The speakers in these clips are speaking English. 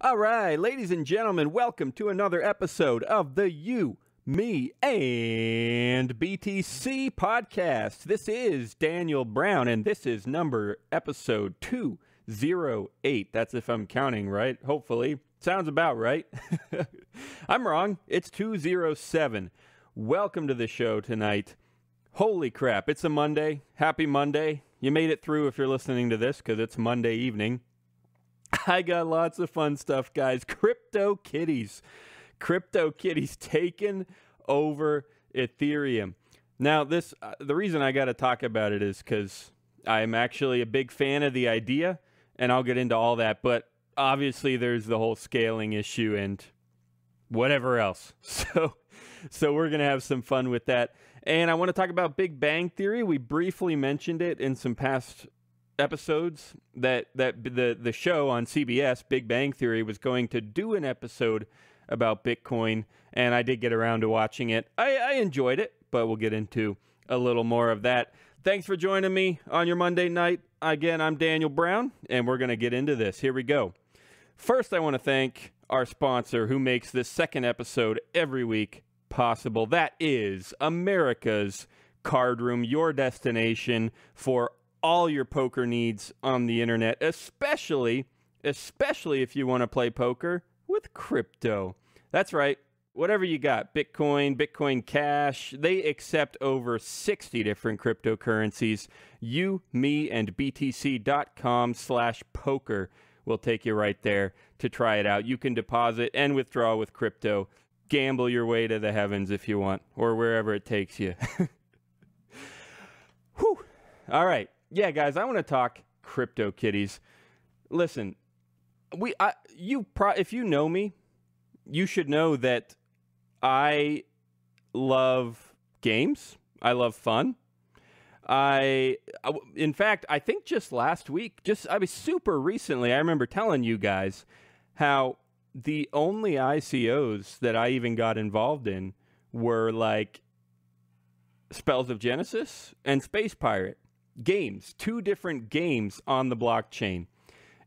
All right, ladies and gentlemen, welcome to another episode of the You, Me, and BTC podcast. This is Daniel Brown, and this is episode 208. That's if I'm counting right, hopefully. Sounds about right. I'm wrong. It's 207. Welcome to the show tonight. Holy crap, it's a Monday. Happy Monday. You made it through if you're listening to this because it's Monday evening. I got lots of fun stuff, guys. CryptoKitties. CryptoKitties taking over Ethereum. Now, the reason I got to talk about it is because I'm actually a big fan of the idea, and I'll get into all that. But obviously, there's the whole scaling issue and whatever else. So we're going to have some fun with that. And I want to talk about Big Bang Theory. We briefly mentioned it in some past episodes that the show on CBS, Big Bang Theory, was going to do an episode about Bitcoin, and I did get around to watching it. I enjoyed it, but we'll get into a little more of that. Thanks for joining me on your Monday night. Again, I'm Daniel Brown, and we're going to get into this. Here we go. First, I want to thank our sponsor who makes this second episode every week possible. That is America's Card Room, your destination for all your poker needs on the internet, especially if you want to play poker with crypto. That's right. Whatever you got, Bitcoin, Bitcoin Cash, they accept over 60 different cryptocurrencies. You, me, and BTC.com/poker will take you right there to try it out. You can deposit and withdraw with crypto. Gamble your way to the heavens if you want, or wherever it takes you. Whew. All right. Yeah, guys, I want to talk CryptoKitties. Listen, if you know me, you should know that I love games. I love fun. In fact, I think just last week, I was super recently, I remember telling you guys how the only ICOs that I even got involved in were like Spells of Genesis and Space Pirate. Games, two different games on the blockchain.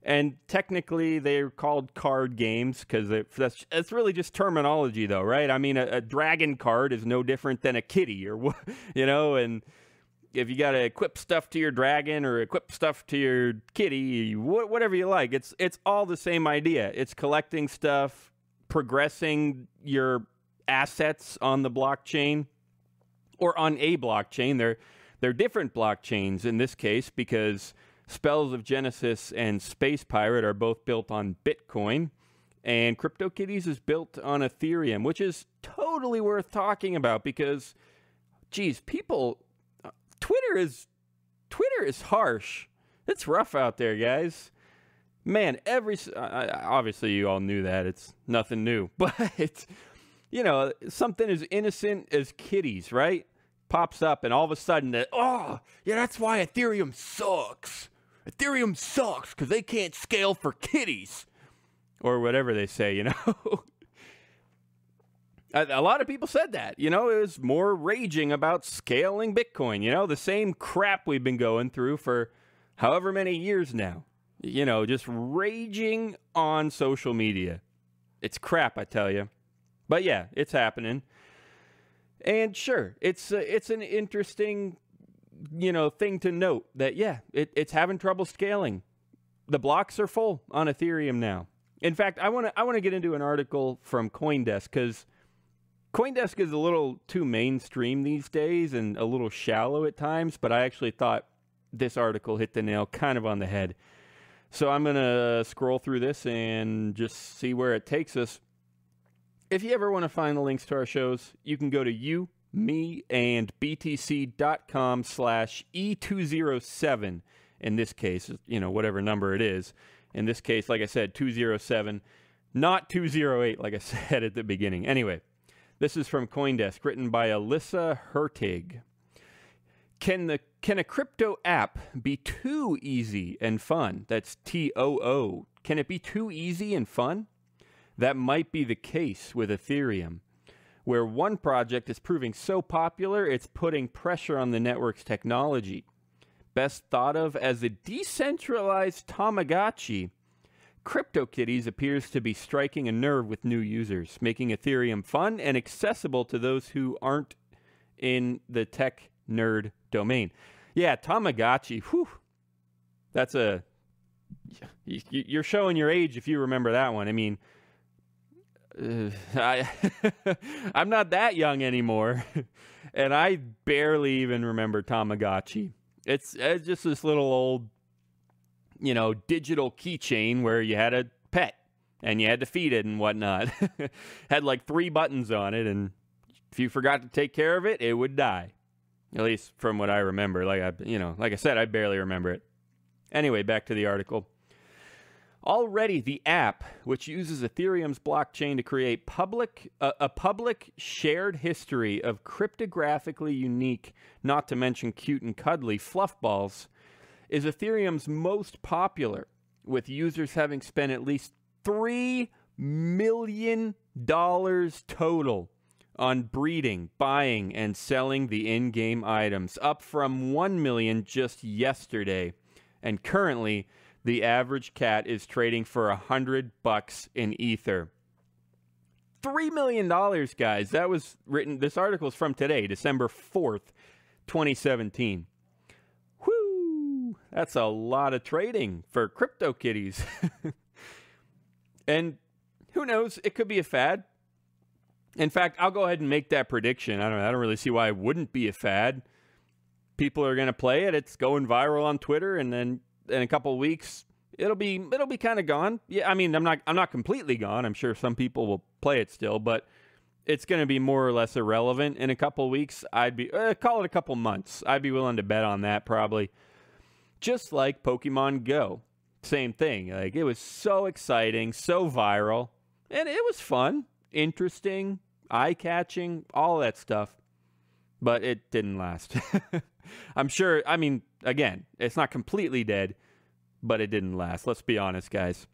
And technically they're called card games because that's really just terminology though, right? I mean, a dragon card is no different than a kitty or, and if you got to equip stuff to your dragon or equip stuff to your kitty, whatever you like, it's all the same idea. It's collecting stuff, progressing your assets on the blockchain or on a blockchain. They're different blockchains in this case because Spells of Genesis and Space Pirate are both built on Bitcoin, and CryptoKitties is built on Ethereum, which is totally worth talking about because, geez, Twitter is harsh. It's rough out there, guys. Man, obviously you all knew that. It's nothing new, but something as innocent as kitties, right? Pops up and all of a sudden that's why Ethereum sucks. Ethereum sucks because they can't scale for kitties or whatever they say, A lot of people said that, it was more raging about scaling Bitcoin, the same crap we've been going through for however many years now, just raging on social media. It's crap, I tell you. But yeah, it's happening. And sure, it's an interesting, thing to note that, yeah, it's having trouble scaling. The blocks are full on Ethereum now. In fact, I want to get into an article from CoinDesk because CoinDesk is a little too mainstream these days and a little shallow at times, but I actually thought this article hit the nail kind of on the head. So I'm going to scroll through this and just see where it takes us. If you ever want to find the links to our shows, you can go to you, me, and BTC.com/E207. In this case, whatever number it is. In this case, like I said, 207, not 208, like I said at the beginning. Anyway, this is from CoinDesk, written by Alyssa Hertig. Can a crypto app be too easy and fun? That's TOO. Can it be too easy and fun? That might be the case with Ethereum, where one project is proving so popular it's putting pressure on the network's technology. Best thought of as a decentralized Tamagotchi, CryptoKitties appears to be striking a nerve with new users, making Ethereum fun and accessible to those who aren't in the tech nerd domain. Yeah, Tamagotchi, whew. That's a... You're showing your age if you remember that one. I mean, I'm not that young anymore, and I barely even remember Tamagotchi. It's just this little old, digital keychain where you had a pet and you had to feed it and whatnot. Had like 3 buttons on it, and if you forgot to take care of it, it would die. At least from what I remember. Like I said, I barely remember it. Anyway, back to the article. Already, the app, which uses Ethereum's blockchain to create a public shared history of cryptographically unique, not to mention cute and cuddly, fluff balls, is Ethereum's most popular, with users having spent at least $3 million total on breeding, buying, and selling the in-game items, up from $1 million just yesterday. And currently, the average cat is trading for $100 in Ether. $3 million, guys. That was written. This article is from today, December 4th, 2017. Whoo! That's a lot of trading for CryptoKitties. And who knows? It could be a fad. In fact, I'll go ahead and make that prediction. I don't really see why it wouldn't be a fad. People are going to play it. It's going viral on Twitter, and then in a couple of weeks, it'll be kind of gone. Yeah, I mean, I'm not completely gone. I'm sure some people will play it still, but it's going to be more or less irrelevant in a couple of weeks. I'd be call it a couple months. I'd be willing to bet on that probably. Just like Pokemon Go, same thing. Like, it was so exciting, so viral, and it was fun, interesting, eye-catching, all that stuff. But it didn't last. I'm sure, I mean, again, it's not completely dead, but it didn't last. Let's be honest, guys.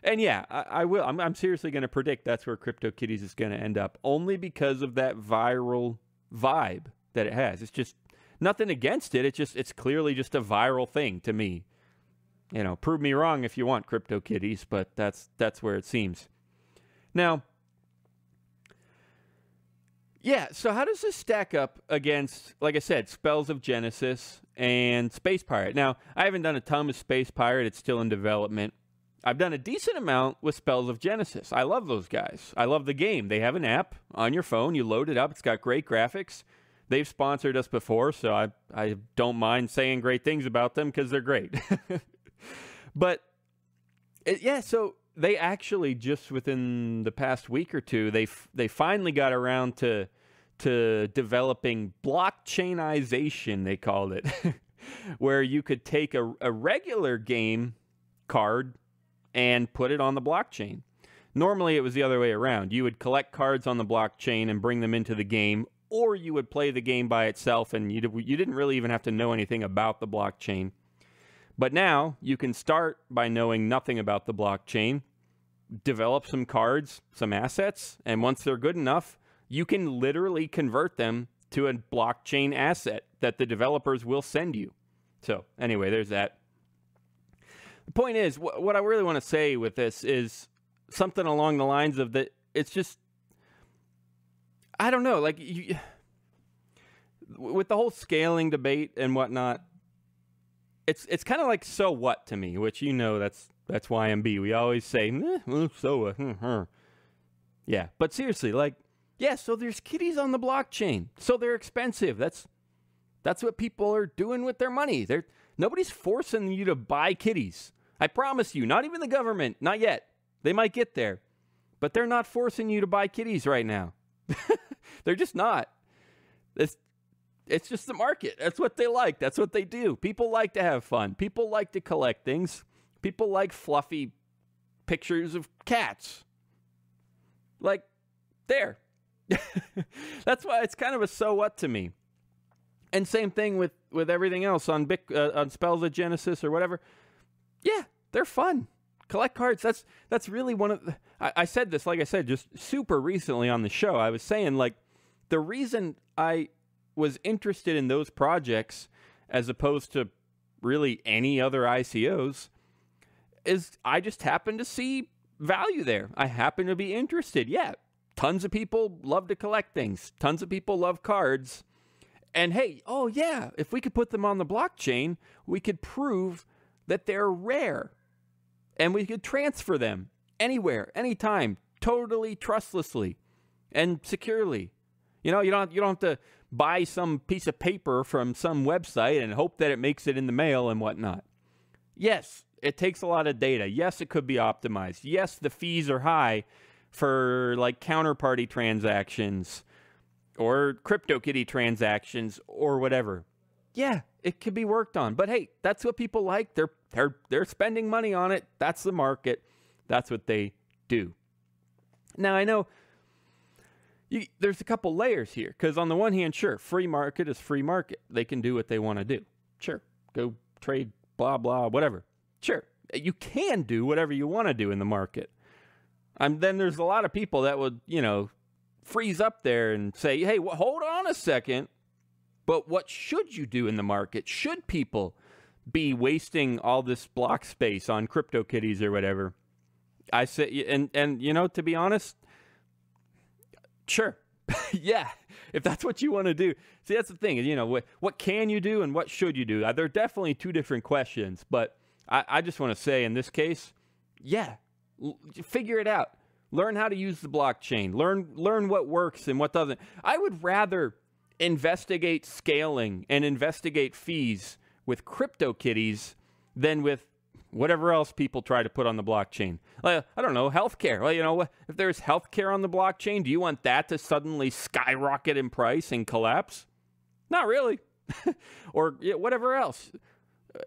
And yeah, I will. I'm seriously going to predict that's where CryptoKitties is going to end up, only because of that viral vibe that it has. It's just nothing against it. It's clearly just a viral thing to me. Prove me wrong if you want, CryptoKitties, but that's where it seems. Now, yeah, so how does this stack up against, like I said, Spells of Genesis and Space Pirate? Now, I haven't done a ton with Space Pirate. It's still in development. I've done a decent amount with Spells of Genesis. I love those guys. I love the game. They have an app on your phone. You load it up. It's got great graphics. They've sponsored us before, so I don't mind saying great things about them because they're great. But, yeah, so they actually, just within the past week or two, they finally got around to developing blockchainization, they called it, where you could take a regular game card and put it on the blockchain. Normally, it was the other way around. You would collect cards on the blockchain and bring them into the game, or you would play the game by itself, and you didn't really even have to know anything about the blockchain. But now, you can start by knowing nothing about the blockchain, develop some cards, some assets, and once they're good enough, you can literally convert them to a blockchain asset that the developers will send you. So, anyway, there's that. The point is, what I really want to say with this is something along the lines of that. It's just, I don't know, like, with the whole scaling debate and whatnot, it's kind of like, so what to me, which, that's YMB. We always say, so what? Yeah, but seriously, like, yeah, so there's kitties on the blockchain, so they're expensive. That's what people are doing with their money. Nobody's forcing you to buy kitties. I promise you, not even the government, not yet. They might get there, but they're not forcing you to buy kitties right now. They're just not. It's just the market. That's what they like. That's what they do. People like to have fun. People like to collect things. People like fluffy pictures of cats. Like, there. That's why it's kind of a so what to me. And same thing with everything else on Spells of Genesis or whatever. Yeah, they're fun. Collect cards. That's really one of I said this, like I said, just super recently on the show. I was saying, like, the reason I was interested in those projects as opposed to really any other ICOs is I just happen to see value there. I happen to be interested. Yeah, tons of people love to collect things. Tons of people love cards. And hey, oh yeah, if we could put them on the blockchain, we could prove that they're rare. And we could transfer them anywhere, anytime, totally trustlessly and securely. You know, you don't have to buy some piece of paper from some website and hope that it makes it in the mail and whatnot. Yes, it takes a lot of data. Yes, it could be optimized. Yes, the fees are high for like counterparty transactions or CryptoKitty transactions or whatever. Yeah, it could be worked on. But hey, that's what people like. They're spending money on it. That's the market. That's what they do. Now, I know there's a couple layers here, because on the one hand, sure, free market is free market. They can do what they want to do. Sure, go trade, blah, blah, whatever. Sure, you can do whatever you want to do in the market. Then there's a lot of people that would, freeze up there and say, hey, hold on a second. But what should you do in the market? Should people be wasting all this block space on CryptoKitties or whatever? I say, and to be honest, sure. Yeah, if that's what you want to do. See, that's the thing, is, what can you do and what should you do? They're definitely two different questions, but I just want to say in this case, yeah, figure it out. Learn how to use the blockchain. Learn what works and what doesn't. I would rather investigate scaling and investigate fees with CryptoKitties than with whatever else people try to put on the blockchain. I don't know, healthcare. Well, if there's healthcare on the blockchain, do you want that to suddenly skyrocket in price and collapse? Not really. Or whatever else.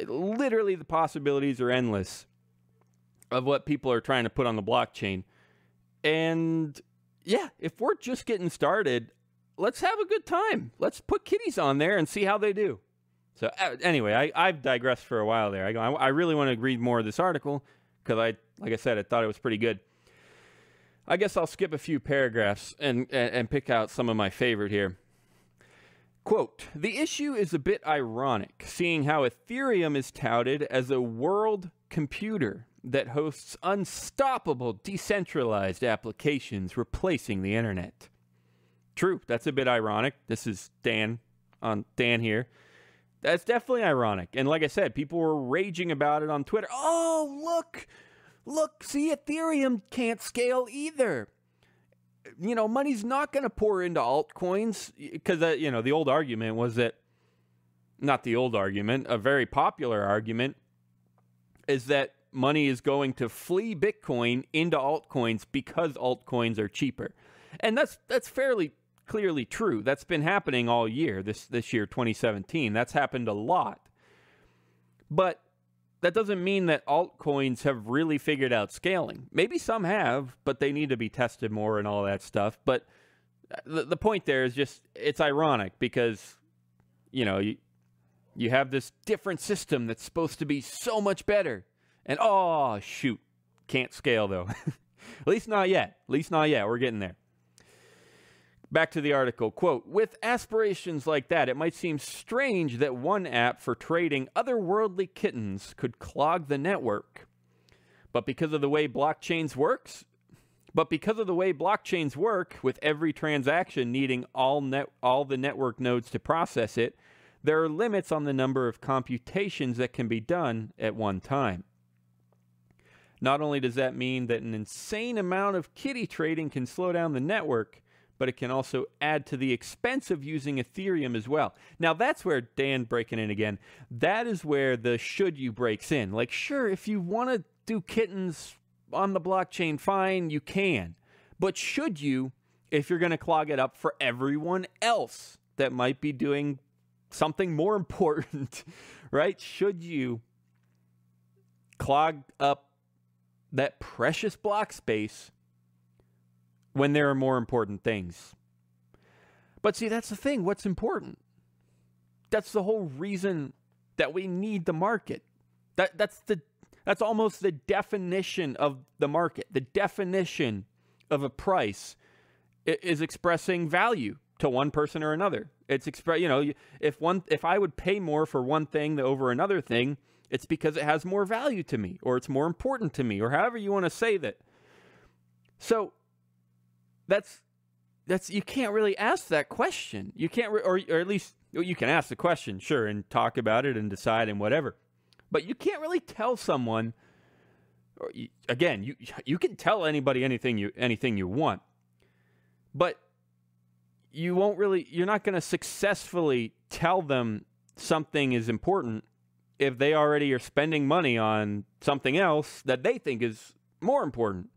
Literally, the possibilities are endless of what people are trying to put on the blockchain. And yeah, if we're just getting started, let's have a good time. Let's put kitties on there and see how they do. So anyway, I've digressed for a while there. I really want to read more of this article because like I said, I thought it was pretty good. I guess I'll skip a few paragraphs and pick out some of my favorite here. Quote, the issue is a bit ironic, seeing how Ethereum is touted as a world computer that hosts unstoppable decentralized applications replacing the internet. True, that's a bit ironic. This is Dan here. That's definitely ironic. And like I said, people were raging about it on Twitter. Oh, look, see, Ethereum can't scale either. Money's not going to pour into altcoins because, the old argument was that, not the old argument, a very popular argument is that money is going to flee Bitcoin into altcoins because altcoins are cheaper. And that's fairly clearly true. That's been happening all year, this year, 2017. That's happened a lot. But that doesn't mean that altcoins have really figured out scaling. Maybe some have, but they need to be tested more and all that stuff. But the point there is just, it's ironic because, you have this different system that's supposed to be so much better. And, oh, shoot, can't scale, though. At least not yet. We're getting there. Back to the article. Quote, with aspirations like that, it might seem strange that one app for trading otherworldly kittens could clog the network. But because of the way blockchains work, with every transaction needing all the network nodes to process it, there are limits on the number of computations that can be done at one time. Not only does that mean that an insane amount of kitty trading can slow down the network, but it can also add to the expense of using Ethereum as well. Now, that's where Dan breaking in again. That is where the should you breaks in. Like, sure, if you want to do kittens on the blockchain, fine, you can. But should you, if you're going to clog it up for everyone else that might be doing something more important, right? Should you clog up that precious block space when there are more important things? But see, that's the thing. What's important? That's the whole reason that we need the market. That's almost the definition of the market. The definition of a price is expressing value to one person or another. It's if I would pay more for one thing over another thing, It's because it has more value to me, or it's more important to me, or however you want to say that. So that's you can't really ask that question. You can't, or at least you can ask the question, sure, and talk about it and decide and whatever. But you can't really tell someone. Or again, you can tell anybody anything you want, but you're not going to successfully tell them something is important if they already are spending money on something else that they think is more important.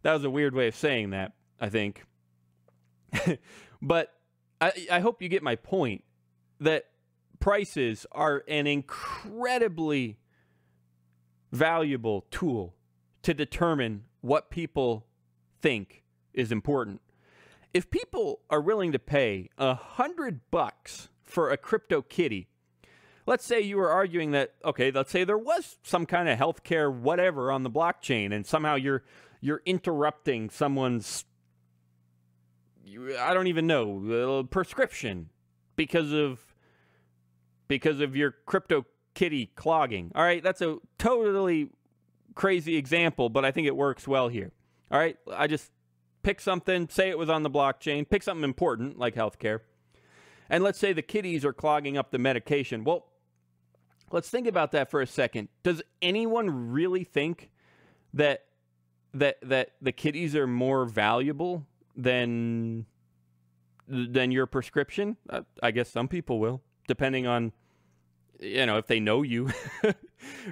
That was a weird way of saying that, I think. But I hope you get my point, that prices are an incredibly valuable tool to determine what people think is important. If people are willing to pay $100 for a CryptoKitty, let's say you were arguing that, okay, let's say there was some kind of healthcare whatever on the blockchain, and somehow you're interrupting someone's, I don't even know, prescription because of your CryptoKitty clogging. All right, that's a totally crazy example, but I think it works well here. All right, I just pick something, say it was on the blockchain, pick something important like healthcare, and let's say the kitties are clogging up the medication. Well, let's think about that for a second. Does anyone really think that the kitties are more valuable than your prescription? I guess some people will, depending on, if they know you,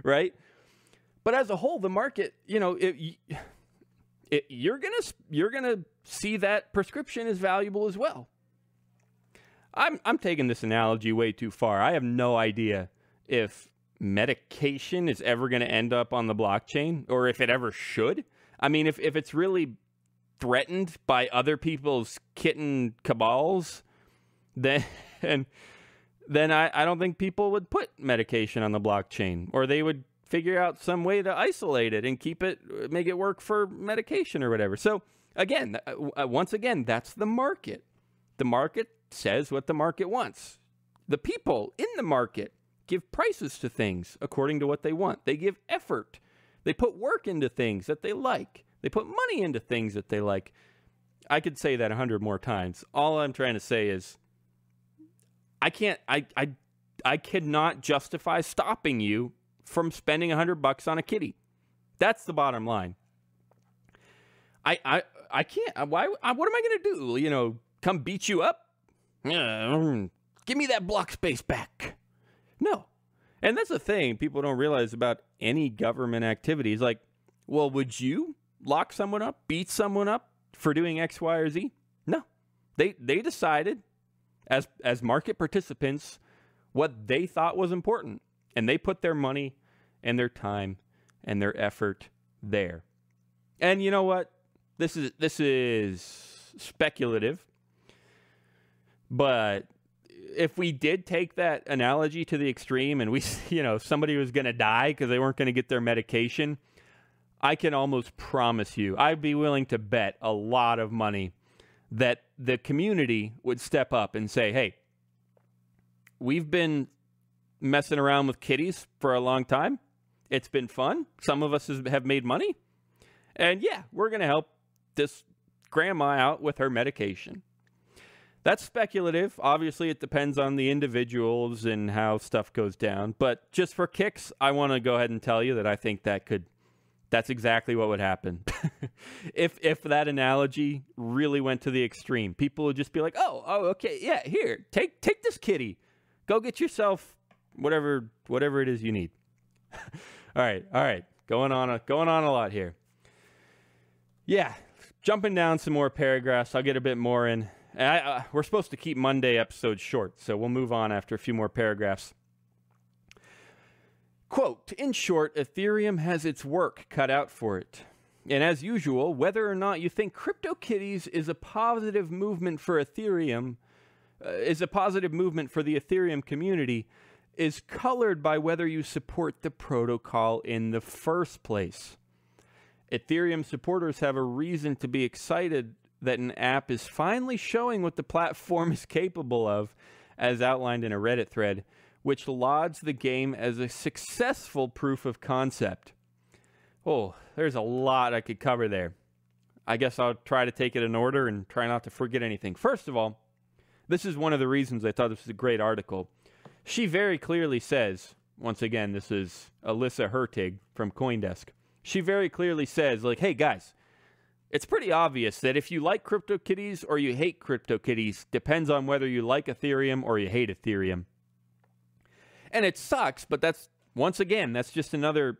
right? But as a whole, the market, you're gonna see that prescription is valuable as well. I'm taking this analogy way too far. I have no idea if medication is ever going to end up on the blockchain, or if it ever should. I mean, if it's really threatened by other people's kitten cabals, then I don't think people would put medication on the blockchain, or they would figure out some way to isolate it and make it work for medication or whatever. So again, once again, that's the market. The market says what the market wants. The people in the market give prices to things according to what they want. They give effort. They put work into things that they like. They put money into things that they like. I could say that 100 more times. All I'm trying to say is I cannot justify stopping you from spending $100 on a kitty. That's the bottom line. I can't. What am I going to do? Come beat you up? Give me that block space back. No. And that's the thing people don't realize about any government activities. Like, well, would you lock someone up, beat someone up for doing X, Y, or Z? No. They decided as market participants what they thought was important. And they put their money and their time and their effort there. And you know what? This is speculative. But if we did take that analogy to the extreme and somebody was going to die because they weren't going to get their medication, I can almost promise you, I'd be willing to bet a lot of money that the community would step up and say, hey, we've been messing around with kitties for a long time. It's been fun. Some of us have made money. And yeah, we're going to help this grandma out with her medication. That's speculative. Obviously, it depends on the individuals and how stuff goes down. But just for kicks, I want to go ahead and tell you that I think that's exactly what would happen. If that analogy really went to the extreme, people would just be like, oh, okay, yeah, here, take this kitty. Go get yourself whatever it is you need. All right. Going on a lot here. Yeah, jumping down some more paragraphs. I'll get a bit more in. We're supposed to keep Monday episodes short, so we'll move on after a few more paragraphs. Quote, in short, Ethereum has its work cut out for it. And as usual, whether or not you think CryptoKitties is a positive movement for Ethereum, is a positive movement for the Ethereum community, is colored by whether you support the protocol in the first place. Ethereum supporters have a reason to be excited that an app is finally showing what the platform is capable of, as outlined in a Reddit thread, which lauds the game as a successful proof of concept. Oh, there's a lot I could cover there. I guess I'll try to take it in order and try not to forget anything. First of all, this is one of the reasons I thought this was a great article. She very clearly says, once again, this is Alyssa Hertig from CoinDesk. She very clearly says, like, hey guys, it's pretty obvious that if you like CryptoKitties or you hate CryptoKitties, depends on whether you like Ethereum or you hate Ethereum. And it sucks, but that's, once again, that's just another,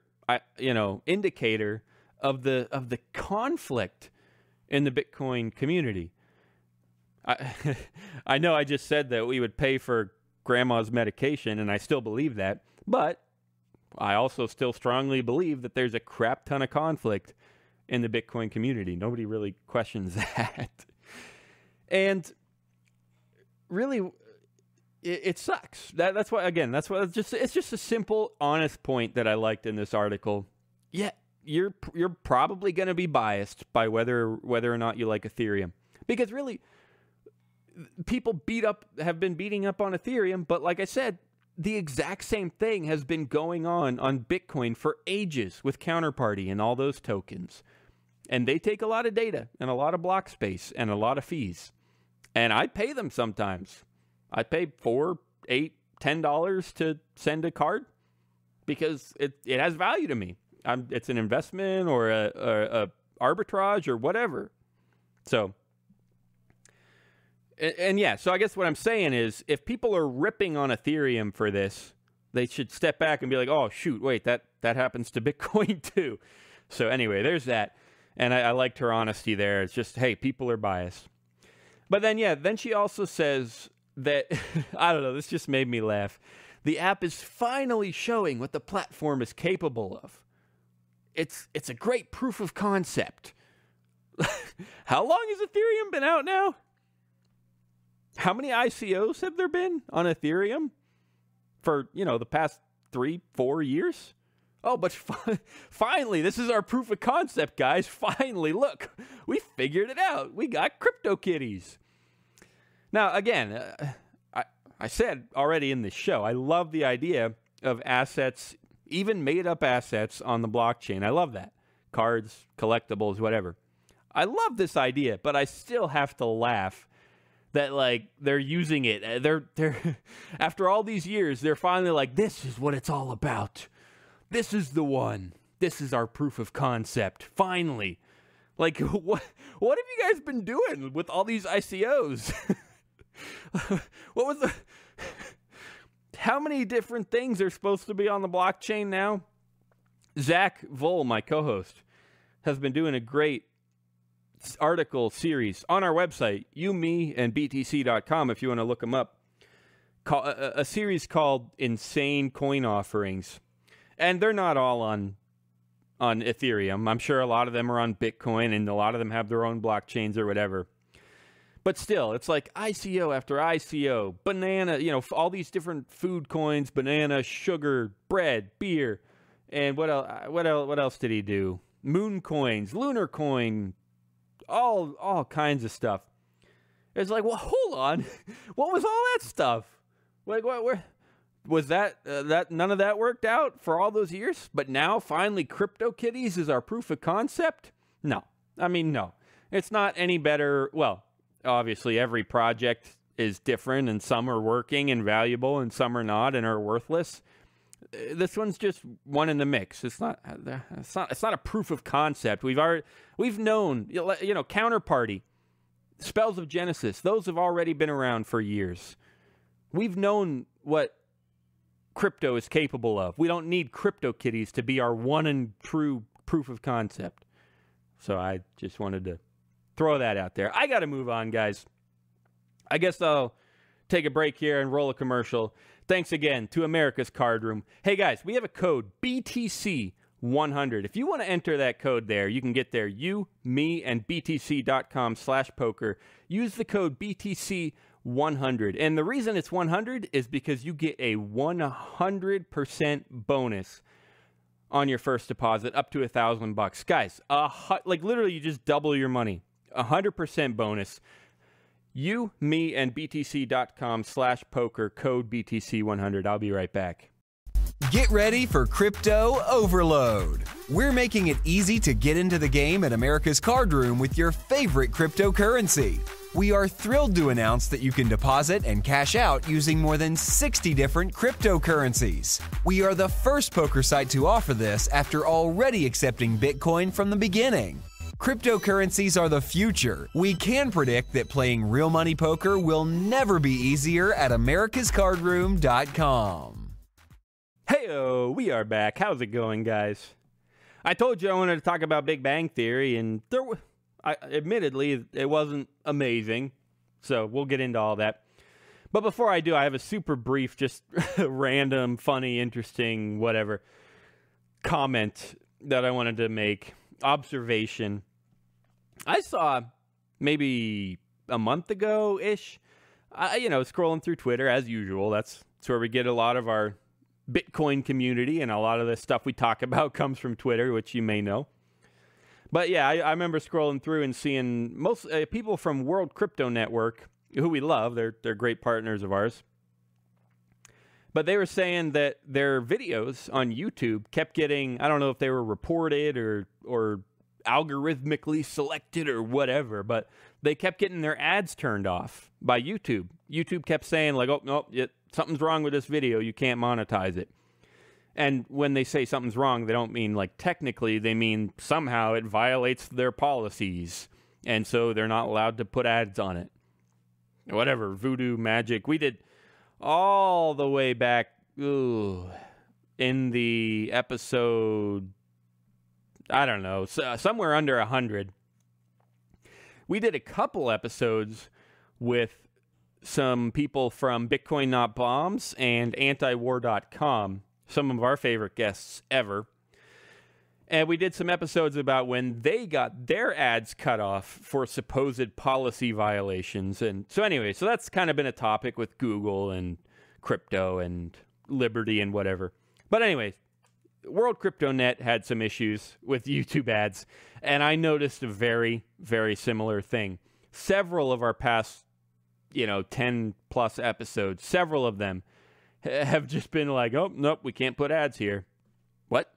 indicator of the conflict in the Bitcoin community. I know I just said that we would pay for grandma's medication, and I still believe that, but I also still strongly believe that there's a crap ton of conflict in the Bitcoin community. Nobody really questions that. And really, it sucks. That's why, again, it's just a simple, honest point that I liked in this article. Yeah, you're probably going to be biased by whether or not you like Ethereum. Because really, people have been beating up on Ethereum, but like I said, the exact same thing has been going on Bitcoin for ages with Counterparty and all those tokens. And they take a lot of data and a lot of block space and a lot of fees. And I pay them sometimes. I pay $4, $8, $10 to send a card because it has value to me. It's an investment or a arbitrage or whatever. So, and yeah, so I guess what I'm saying is if people are ripping on Ethereum for this, they should step back and be like, oh, shoot, wait, that happens to Bitcoin too. So anyway, there's that. And I liked her honesty there. It's just, hey, people are biased. But then, yeah, then she also says that, I don't know, this just made me laugh. The app is finally showing what the platform is capable of. It's a great proof of concept. How long has Ethereum been out now? How many ICOs have there been on Ethereum for, the past 3-4 years? Oh, but finally, this is our proof of concept, guys. Finally, look, we figured it out. We got CryptoKitties. Now, again, I said already in this show, I love the idea of assets, even made-up assets on the blockchain. I love that. Cards, collectibles, whatever. I love this idea, but I still have to laugh that, like, they're using it. They're after all these years, they're finally like, this is what it's all about. This is the one. This is our proof of concept. Finally. Like, what have you guys been doing with all these ICOs? What was the... How many different things are supposed to be on the blockchain now? Zach Vole, my co-host, has been doing a great article series on our website, youmeandbtc.com, if you want to look them up. A series called Insane Coin Offerings. And they're not all on Ethereum. I'm sure a lot of them are on Bitcoin, and a lot of them have their own blockchains or whatever. But still, it's like ICO after ICO, banana, all these different food coins, banana, sugar, bread, beer, and what else did he do? Moon coins, lunar coin, all kinds of stuff. It's like, well, hold on, what was all that stuff? Like, where was that none of that worked out for all those years? But now, finally, CryptoKitties is our proof of concept? No. I mean, no. It's not any better. Well, obviously, every project is different, and some are working and valuable, and some are not and are worthless. This one's just one in the mix. It's not a proof of concept. We've known, Counterparty, Spells of Genesis, those have already been around for years. We've known what crypto is capable of. We don't need CryptoKitties to be our one and true proof of concept. So I just wanted to throw that out there. I got to move on, guys. I guess I'll take a break here and roll a commercial. Thanks again to America's Card Room. Hey, guys, we have a code, BTC100. If you want to enter that code there, you can get there, and btc.com/poker. Use the code BTC100. And the reason it's 100 is because you get a 100% bonus on your first deposit up to $1,000. Guys, like literally you just double your money. 100% bonus. You, me, and btc.com/poker, code BTC100. I'll be right back. Get ready for Crypto Overload. We're making it easy to get into the game at America's Card Room with your favorite cryptocurrency. We are thrilled to announce that you can deposit and cash out using more than 60 different cryptocurrencies. We are the first poker site to offer this after already accepting Bitcoin from the beginning. Cryptocurrencies are the future. We can predict that playing real money poker will never be easier at americascardroom.com. Heyo, we are back. How's it going, guys? I told you I wanted to talk about Big Bang Theory, and admittedly, it wasn't amazing, so we'll get into all that. But before I do, I have a super brief, just random, funny, interesting, whatever, comment that I wanted to make. Observation. I saw maybe a month ago-ish, scrolling through Twitter as usual. That's where we get a lot of our Bitcoin community, and a lot of the stuff we talk about comes from Twitter, which you may know. But yeah, I remember scrolling through and seeing most people from World Crypto Network, who we love. They're great partners of ours. But they were saying that their videos on YouTube kept getting, I don't know if they were reported or algorithmically selected or whatever, but they kept getting their ads turned off by YouTube. YouTube kept saying like, oh, no, something's wrong with this video. You can't monetize it. And when they say something's wrong, they don't mean like technically, they mean somehow it violates their policies. And so they're not allowed to put ads on it. Whatever, voodoo magic. We did all the way back in the episode, I don't know, somewhere under 100. We did a couple episodes with some people from Bitcoin Not Bombs and antiwar.com, some of our favorite guests ever. And we did some episodes about when they got their ads cut off for supposed policy violations. And so anyway, so that's kind of been a topic with Google and crypto and liberty and whatever. But anyways, World Crypto Net had some issues with YouTube ads, and I noticed a very, very similar thing. Several of our past 10 plus episodes, several of them have just been like, oh, nope, we can't put ads here. What?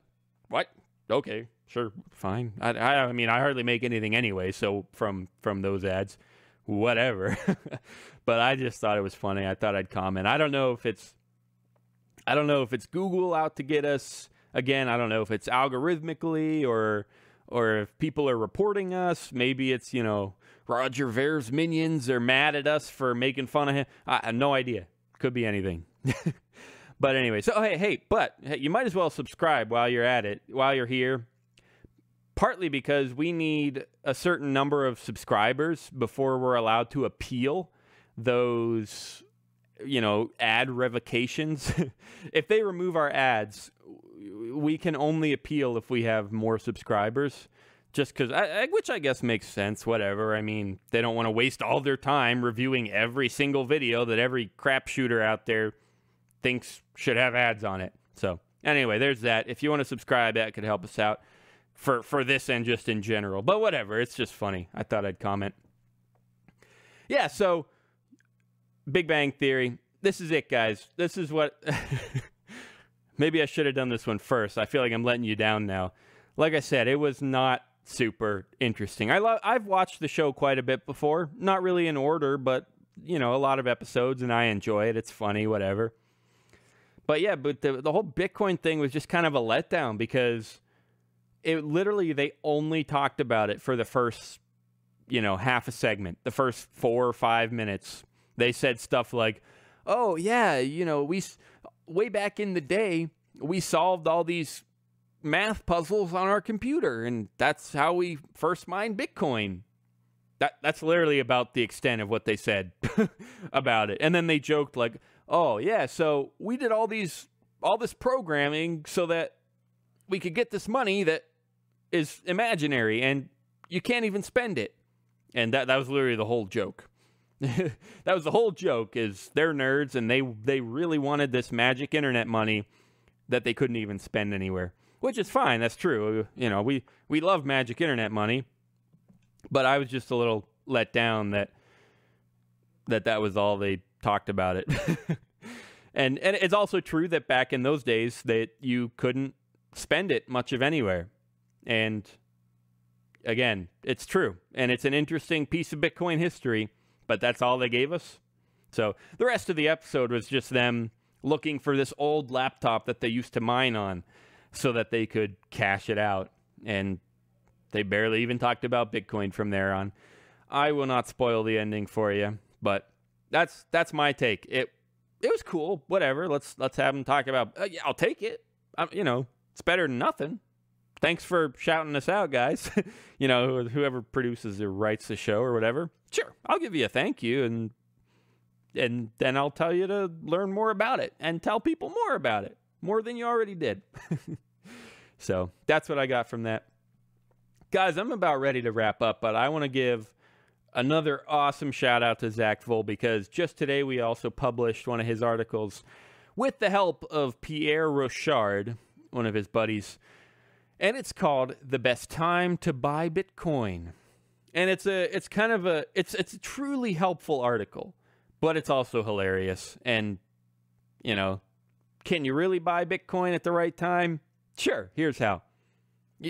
Okay, sure, fine. I mean, I hardly make anything anyway, so from those ads, whatever. But I just thought it was funny. I thought I'd comment. I don't know if it's Google out to get us. Again, I don't know if it's algorithmically or if people are reporting us. Maybe it's, Roger Ver's minions are mad at us for making fun of him. I have no idea. Could be anything. But anyway, so hey, you might as well subscribe while you're at it, while you're here. Partly because we need a certain number of subscribers before we're allowed to appeal those, ad revocations. If they remove our ads, we can only appeal if we have more subscribers. Just because, which I guess makes sense, whatever. I mean, they don't want to waste all their time reviewing every single video that every crap shooter out there thinks should have ads on it. So anyway, there's that. If you want to subscribe, that could help us out for this and just in general. But whatever, it's just funny. I thought I'd comment. Yeah, so Big Bang Theory. This is it, guys. This is what... Maybe I should have done this one first. I feel like I'm letting you down now. Like I said, it was not super interesting. I've watched the show quite a bit before. Not really in order, but, a lot of episodes, and I enjoy it. It's funny, whatever. But yeah, the whole Bitcoin thing was just kind of a letdown because they only talked about it for the first, half a segment. The first 4 or 5 minutes. They said stuff like, oh, yeah, way back in the day, we solved all these math puzzles on our computer, and that's how we first mined Bitcoin. That's literally about the extent of what they said about it. And then they joked like, oh, yeah, so we did all this programming so that we could get this money that is imaginary, and you can't even spend it. And that was literally the whole joke. That was the whole joke, is they're nerds, and they really wanted this magic internet money that they couldn't even spend anywhere. Which is fine, that's true. We love magic internet money. But I was just a little let down that that was all they talked about it. And it's also true that back in those days that you couldn't spend it much of anywhere. And again, it's true. And it's an interesting piece of Bitcoin history, but that's all they gave us. So the rest of the episode was just them looking for this old laptop that they used to mine on so that they could cash it out. And they barely even talked about Bitcoin from there on. I will not spoil the ending for you, but that's my take. It was cool. Whatever. Let's have them talk about. Yeah, I'll take it. It's better than nothing. Thanks for shouting us out, guys. Whoever produces or writes the show or whatever. Sure, I'll give you a thank you, and then I'll tell you to learn more about it and tell people more about it, more than you already did. So that's what I got from that. Guys, I'm about ready to wrap up, but I want to give another awesome shout out to Zach Vol, because just today we also published one of his articles with the help of Pierre Rochard, one of his buddies, and it's called "The Best Time to Buy Bitcoin." And it's a truly helpful article, but it's also hilarious. And can you really buy Bitcoin at the right time? Sure. Here's how.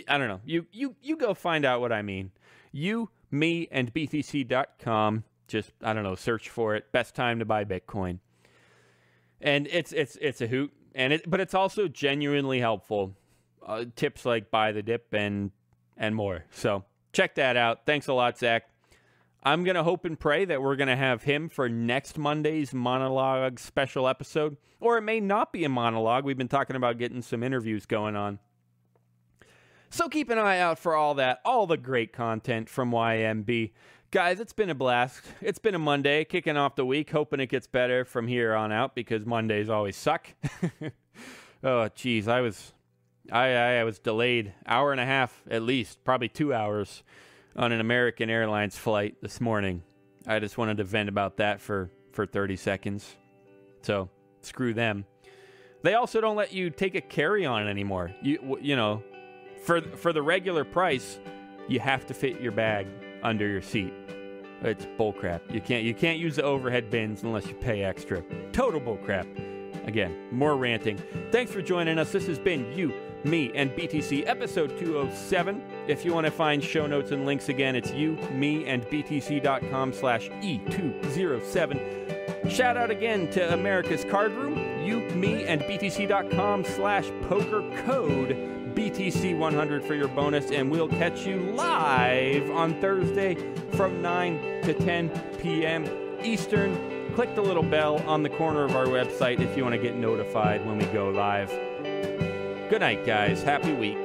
I don't know. You go find out what I mean. Me and BTC.com. Just, I don't know, search for it. Best time to buy Bitcoin. And it's a hoot. But it's also genuinely helpful. Tips like buy the dip and more. So check that out. Thanks a lot, Zach. I'm going to hope and pray that we're going to have him for next Monday's monologue special episode. Or it may not be a monologue. We've been talking about getting some interviews going on. So keep an eye out for all that, all the great content from YMB. Guys, it's been a blast. It's been a Monday, kicking off the week, hoping it gets better from here on out, because Mondays always suck. Oh, geez, I was delayed hour and a half at least, probably 2 hours, on an American Airlines flight this morning. I just wanted to vent about that for 30 seconds. So, screw them. They also don't let you take a carry-on anymore. For the regular price, you have to fit your bag under your seat. It's bullcrap. You can't use the overhead bins unless you pay extra. Total bullcrap. Again, more ranting. Thanks for joining us. This has been You, Me, and BTC, episode 207. If you want to find show notes and links again, it's youmeandbtc.com/E207. Shout out again to America's Card Room, youmeandbtc.com/poker code BTC100 for your bonus, and we'll catch you live on Thursday from 9 to 10 p.m. Eastern. Click the little bell on the corner of our website if you want to get notified when we go live. Good night, guys. Happy week.